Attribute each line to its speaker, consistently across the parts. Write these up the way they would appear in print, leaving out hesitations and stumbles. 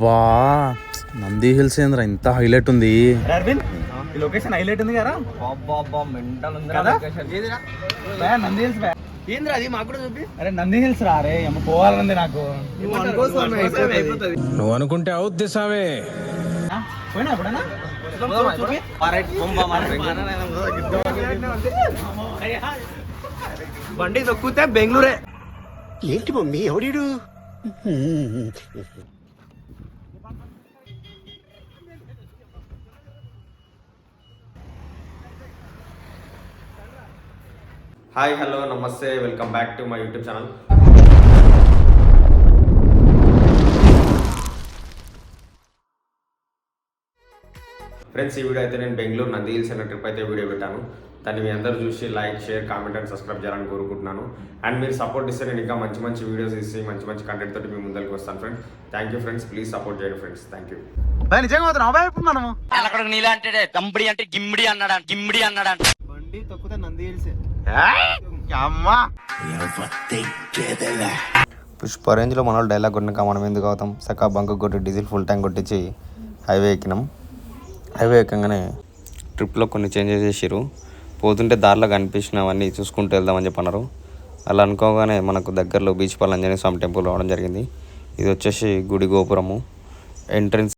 Speaker 1: అబ్బా నంది హిల్స్ ఏంద్రా ఇంత హైలైట్ ఉంది.
Speaker 2: అరవింద్ ఈ లొకేషన్ హైలైట్ ఉంది కదా.
Speaker 3: మెంటల్ ఉంది
Speaker 2: కదా?
Speaker 3: ఏదిరా
Speaker 2: నంది హిల్స్ బా.
Speaker 3: ఏంద్రా అది మాకు కూడా చూపి.
Speaker 2: అరే నంది హిల్స్ రా రే అమ్మ పోవాలంది నాకు.
Speaker 4: నువ్వు అనుకుంటే అవుద్ది సామే.
Speaker 2: పోయినా ఎప్పుడైనా
Speaker 3: చూపి. బండి తొక్కితే బెంగళూరే.
Speaker 5: ఏంటి మమ్మీ ఎవడీడు?
Speaker 6: హాయ్ హలో నమస్తే welcome back to my YouTube channel. Friends ఈ వీడియో అయితే నేను బెంగళూరు నంది హిల్స్ అనే ట్రిప్ అయితే వీడియో పెట్టాను. దాన్ని మీ అందరూ చూసి like share comment and subscribe చేయాలని కోరుకుంటున్నాను. అండ్ మీరు సపోర్ట్ ఇస్తే నేను ఇంకా మంచి మంచి వీడియోస్ ఇచ్చి మంచి మంచి కంటెంట్ తోటి మీ ముందరికి వస్తాను friends. Thank you friends, please support చేయండి ఫ్రెండ్స్. Thank you.
Speaker 2: నిజంగా పోతున్నాం ఇప్పుడు మనము.
Speaker 3: అక్కడ నీలా అంటే దంబడి అంటే గిమ్మిడి అన్నాడు.
Speaker 2: బండి తొక్కితే నంది హిల్స్.
Speaker 6: పుష్ప రేంజ్లో మన డైలాగ్ కొన్నాక మనం ఎందుకు అవుతాం. సకా బంకు కొట్టి డీజిల్ ఫుల్ ట్యాంక్ కొట్టించి హైవే ఎక్కినాం. హైవే ఎక్కగానే ట్రిప్లో కొన్ని చేంజెస్ చేసిరు. పోతుంటే దారిలో కనిపించినవన్నీ చూసుకుంటూ వెళ్దామని చెప్పన్నారు. అలా అనుకోగానే మనకు దగ్గరలో బీచ్ పాల ఆంజనేయ స్వామి టెంపుల్ రావడం జరిగింది. ఇది వచ్చేసి గుడి గోపురము ఎంట్రన్స్.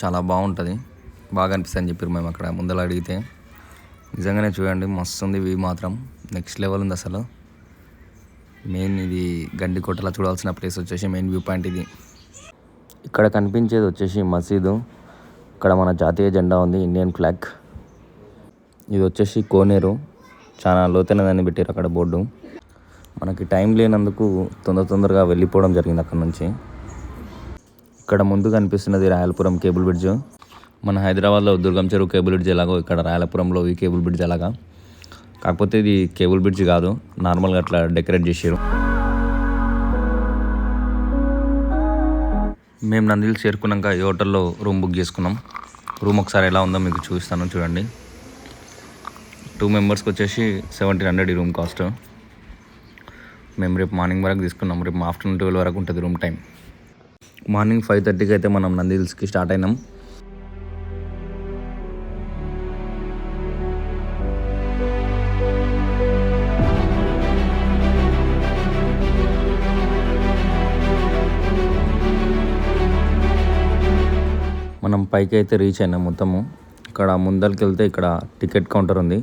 Speaker 7: చాలా బాగుంటుంది, బాగా అనిపిస్తుంది అని చెప్పారు మేము అక్కడ ముందర అడిగితే. నిజంగానే చూడండి మస్తు ఉంది, వ్యూ మాత్రం నెక్స్ట్ లెవెల్ ఉంది అసలు. మెయిన్ ఇది గండికోటలా చూడాల్సిన ప్లేస్ వచ్చేసి మెయిన్ వ్యూ పాయింట్ ఇది. ఇక్కడ కనిపించేది వచ్చేసి మసీదు. ఇక్కడ మన జాతీయ జెండా ఉంది, ఇండియన్ ఫ్లాగ్. ఇది వచ్చేసి కోనేరు, చాలా లోతైనదని పెట్టారు అక్కడ బోర్డు. మనకి టైం లేనందుకు తొందరగా వెళ్ళిపోవడం జరిగింది అక్కడ నుంచి. ఇక్కడ ముందు కనిపిస్తున్నది రాయలపురం కేబుల్ బ్రిడ్జ్. మన హైదరాబాద్లో దుర్గం చెరువు కేబుల్ బ్రిడ్జ్ ఎలాగో ఇక్కడ రాయలపురంలో ఈ కేబుల్ బ్రిడ్జ్ అలాగా. కాకపోతే ఇది కేబుల్ బ్రిడ్జ్ కాదు, నార్మల్గా అట్లా డెకరేట్ చేసారు. మేము నందిల్ చేరుకున్నాక ఈ హోటల్లో రూమ్ బుక్ చేసుకున్నాం. రూమ్ ఒకసారి ఎలా ఉందో మీకు చూపిస్తాను చూడండి. 2 మెంబర్స్కి వచ్చేసి 1700 ఈ రూమ్ కాస్ట్. మేము రేపు మార్నింగ్ వరకు తీసుకున్నాం. రేపు ఆఫ్టర్నూన్ 12 వరకు ఉంటుంది రూమ్ టైం. మార్నింగ్ 5:30కి అయితే మనం నంది హిల్స్కి స్టార్ట్ అయినాం. మనం పైకి అయితే రీచ్ అయినాం మొత్తము. ఇక్కడ ముందరికి వెళ్తే ఇక్కడ టికెట్ కౌంటర్ ఉంది.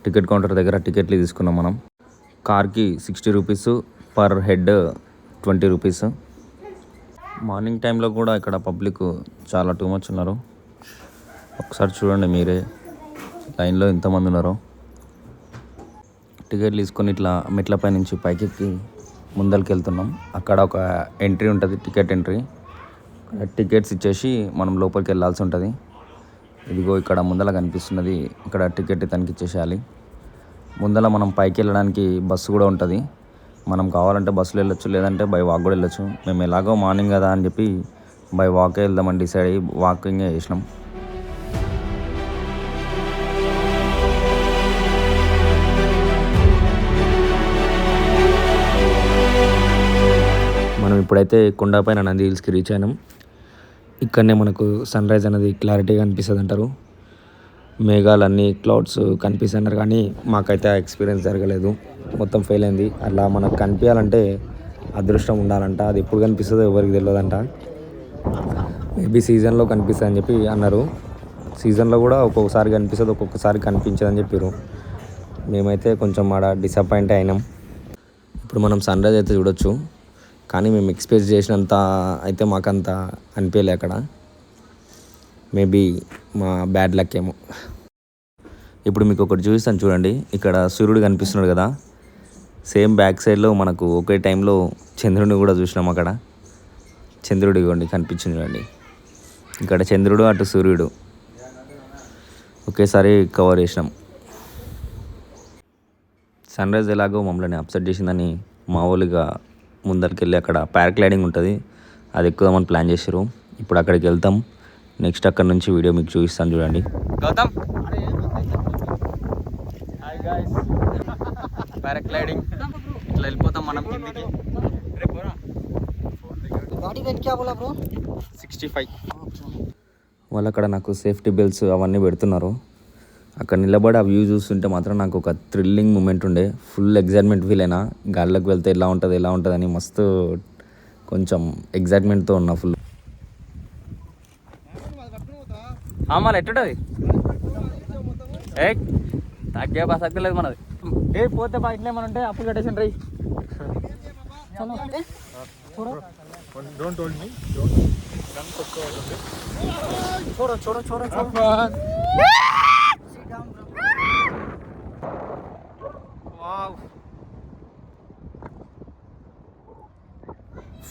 Speaker 7: టికెట్ కౌంటర్ దగ్గర టికెట్లు తీసుకున్నాం మనం. కార్కి 60 rupees, per head 20 rupees. Morning టైంలో కూడా ఇక్కడ పబ్లిక్ చాలా టూ మచ్ ఉన్నారు. ఒకసారి చూడండి మీరే లైన్లో ఎంతమంది ఉన్నారో. టికెట్లు తీసుకొని ఇట్లా మెట్లపై నుంచి పైకెక్కి ముందరికి వెళ్తున్నాం. అక్కడ ఒక ఎంట్రీ ఉంటుంది, టికెట్ ఎంట్రీ. టికెట్స్ ఇచ్చేసి మనం లోపలికి వెళ్ళాల్సి ఉంటుంది. ఇదిగో ఇక్కడ ముందర కనిపిస్తున్నది, ఇక్కడ టికెట్ ఇతనికి ఇచ్చేసేయాలి. ముందర మనం పైకి వెళ్ళడానికి బస్సు కూడా ఉంటుంది. మనం కావాలంటే బస్సులో వెళ్ళొచ్చు, లేదంటే బై వాక్ కూడా వెళ్ళొచ్చు. మేము ఎలాగో మార్నింగ్ కదా అని చెప్పి బై వాకే వెళ్దామని డిసైడ్ అయ్యి వాకింగ్ చేసినాం. మనం ఇప్పుడైతే కొండపైన నంది హిల్స్కి రీచ్ అయినాం. ఇక్కడనే మనకు సన్ రైజ్ అనేది క్లారిటీగా కనిపిస్తుంది అంటారు. మేఘాలన్నీ క్లౌడ్స్ కనిపిస్తున్నారు, కానీ మాకైతే ఆ ఎక్స్పీరియన్స్ జరగలేదు. మొత్తం ఫెయిల్ అయింది. అలా మనకు కనిపించాలంటే అదృష్టం ఉండాలంట. అది ఎప్పుడు కనిపిస్తుందో ఎవరికి తెలియదంట. మేబీ సీజన్లో కనిపిస్తుంది అని చెప్పి అన్నారు. సీజన్లో కూడా ఒక్కొక్కసారి కనిపిస్తుంది, ఒక్కొక్కసారి కనిపించదని చెప్పారు. మేమైతే కొంచెం ఆడ డిసప్పాయింట్ అయినాం. ఇప్పుడు మనం సన్ రైజ్ అయితే చూడొచ్చు, కానీ మేము ఎక్స్పెక్ట్ చేసినంత అయితే మాకంత అనిపించలే అక్కడ. మేబీ మా బ్యాడ్ లక్ ఏమో. ఇప్పుడు మీకు ఒకటి చూపిస్తాను చూడండి. ఇక్కడ సూర్యుడు కనిపిస్తున్నాడు కదా, సేమ్ బ్యాక్ సైడ్లో మనకు ఒకే టైంలో చంద్రుడిని కూడా చూసినాం. అక్కడ చంద్రుడు ఇవ్వండి కనిపించింది చూడండి. ఇక్కడ చంద్రుడు, అటు సూర్యుడు ఒకేసారి కవర్ చేసినాం. సన్ రైజ్ ఎలాగో మమ్మల్ని అప్సెట్ చేసిందని మామూలుగా ముందరికి వెళ్ళి అక్కడ పారాగ్లైడింగ్ ఉంటుంది, అది ఎక్కుదామని ప్లాన్ చేశారు. ఇప్పుడు అక్కడికి వెళ్తాం. నెక్స్ట్ అక్కడ నుంచి వీడియో మీకు చూపిస్తాను చూడండి.
Speaker 2: గౌతమ్ పారాగ్లైడింగ్ ఇట్లా వెళ్ళిపోతాం మనం కిందికి. 65.
Speaker 7: వాళ్ళు అక్కడ నాకు సేఫ్టీ బెల్ట్స్ అవన్నీ పెడుతున్నారు. అక్కడ నిలబడి ఆ వ్యూ చూస్తుంటే మాత్రం నాకు ఒక థ్రిల్లింగ్ మూమెంట్ ఉండే. ఫుల్ ఎగ్జైట్మెంట్ ఫీల్ అయినా. గాల్లోకి వెళ్తే ఎలా ఉంటుంది అని మస్తు కొంచెం ఎగ్జైట్మెంట్తో ఉన్నా ఫుల్.
Speaker 2: మళ్ళీ ఎట్టుంటుంది తగ్గే ప్రసక్తి లేదు మనది. పోతే బయటనే మన ఉంటే అప్పులు కట్టేసి రై.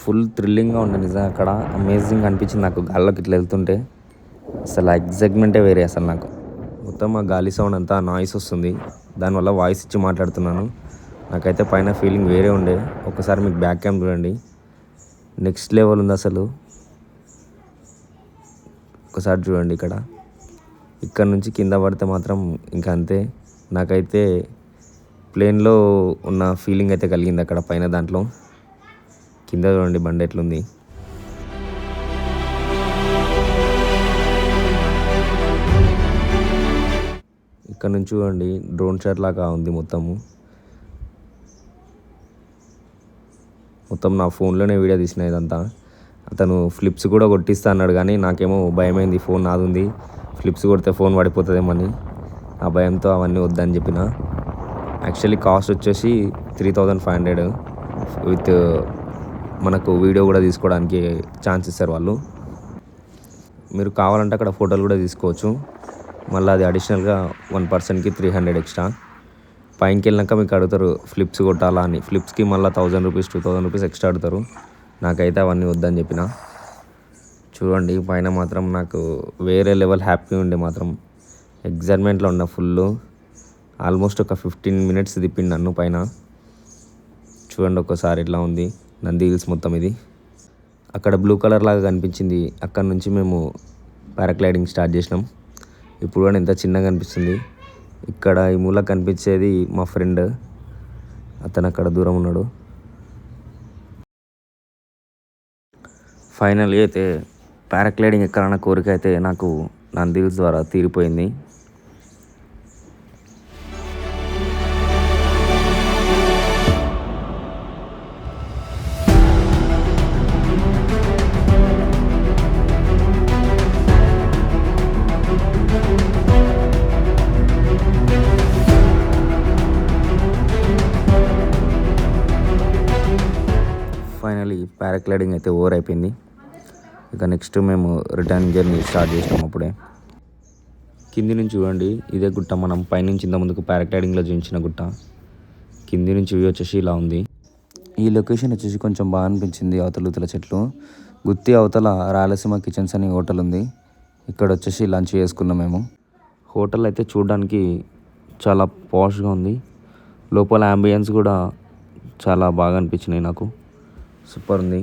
Speaker 7: ఫుల్ థ్రిల్లింగ్గా ఉండే నిజంగా. అక్కడ అమేజింగ్ అనిపించింది నాకు గాల్లోకి ఇట్లా వెళ్తుంటే. అసలు ఎగ్జైట్మెంటే వేరే అసలు నాకు. మొత్తం ఆ గాలి సౌండ్ అంతా నాయిస్ వస్తుంది, దానివల్ల వాయిస్ ఇచ్చి మాట్లాడుతున్నాను. నాకైతే పైన ఫీలింగ్ వేరే ఉండే. ఒకసారి మీకు బ్యాక్ క్యామ్ చూడండి, నెక్స్ట్ లెవెల్ ఉంది అసలు. ఒకసారి చూడండి ఇక్కడ నుంచి కింద పడితే మాత్రం ఇంకా అంతే. నాకైతే ప్లేన్లో ఉన్న ఫీలింగ్ అయితే కలిగింది అక్కడ పైన. దాంట్లో కింద చూడండి బండి ఎట్లుంది. ఇక్కడ నుంచి చూడండి డ్రోన్ షాట్ లాగా ఉంది మొత్తం నా ఫోన్లోనే వీడియో తీసిన ఇదంతా. అతను ఫ్లిప్స్ కూడా కొట్టిస్తా అన్నాడు, కానీ నాకేమో భయమైంది. ఫోన్ నాది ఉంది, ఫ్లిప్స్ కొడితే ఫోన్ పడిపోతుందేమని ఆ భయంతో అవన్నీ వద్దని చెప్పిన. యాక్చువల్లీ కాస్ట్ వచ్చేసి 3500 విత్ మనకు వీడియో కూడా తీసుకోవడానికి ఛాన్స్ ఇస్తారు వాళ్ళు. మీరు కావాలంటే అక్కడ ఫోటోలు కూడా తీసుకోవచ్చు.
Speaker 6: మళ్ళీ అది అడిషనల్గా 1 పర్సన్కి 300 ఎక్స్ట్రా. పైకి వెళ్ళినాక మీకు అడుగుతారు ఫ్లిప్స్ కొట్టాలా అని. ఫ్లిప్స్కి మళ్ళీ 1000 రూపీస్ 2000 రూపీస్ ఎక్స్ట్రా అడుగుతారు. నాకైతే అవన్నీ వద్దని చెప్పిన. చూడండి పైన మాత్రం నాకు వేరే లెవెల్ హ్యాపీ ఉండే, మాత్రం ఎగ్జైట్మెంట్లో ఉన్న ఫుల్. ఆల్మోస్ట్ ఒక 15 మినిట్స్ తిప్పింది నన్ను పైన. చూడండి ఒక్కసారి ఎట్లా ఉంది నంది హిల్స్ మొత్తం. ఇది అక్కడ బ్లూ కలర్ లాగా కనిపించింది, అక్కడ నుంచి మేము పారాగ్లైడింగ్ స్టార్ట్ చేసినాం. ఇప్పుడు కూడా ఎంత చిన్నగా కనిపిస్తుంది. ఇక్కడ ఈ మూల కనిపించేది మా ఫ్రెండ్, అతను అక్కడ దూరం ఉన్నాడు. ఫైనల్గా అయితే పారాగ్లైడింగ్ ఎక్కాలన్న కోరిక అయితే నాకు నంది హిల్స్ ద్వారా తీరిపోయింది. ఫైనలీ పారాగ్లైడింగ్ అయితే ఓవర్ అయిపోయింది. ఇక నెక్స్ట్ మేము రిటర్న్ జర్నీ స్టార్ట్ చేసినాం. అప్పుడే కింది నుంచి చూడండి, ఇదే గుట్ట మనం పైనుంచి ఇంత ముందుకు పారాగ్లైడింగ్లో చూపించిన గుట్ట. కింది నుంచి వ్యూ వచ్చేసి ఇలా ఉంది. ఈ లొకేషన్ వచ్చేసి కొంచెం బాగా అనిపించింది. అవతల చెట్లు గుత్తి అవతల రాయలసీమ కిచెన్స్ అని హోటల్ ఉంది. ఇక్కడ వచ్చేసి లంచ్ చేసుకున్నాం మేము. హోటల్ అయితే చూడడానికి చాలా పాష్గా ఉంది. లోపల అంబియన్స్ కూడా చాలా బాగా అనిపించినాయి నాకు. సూపర్ ఉంది.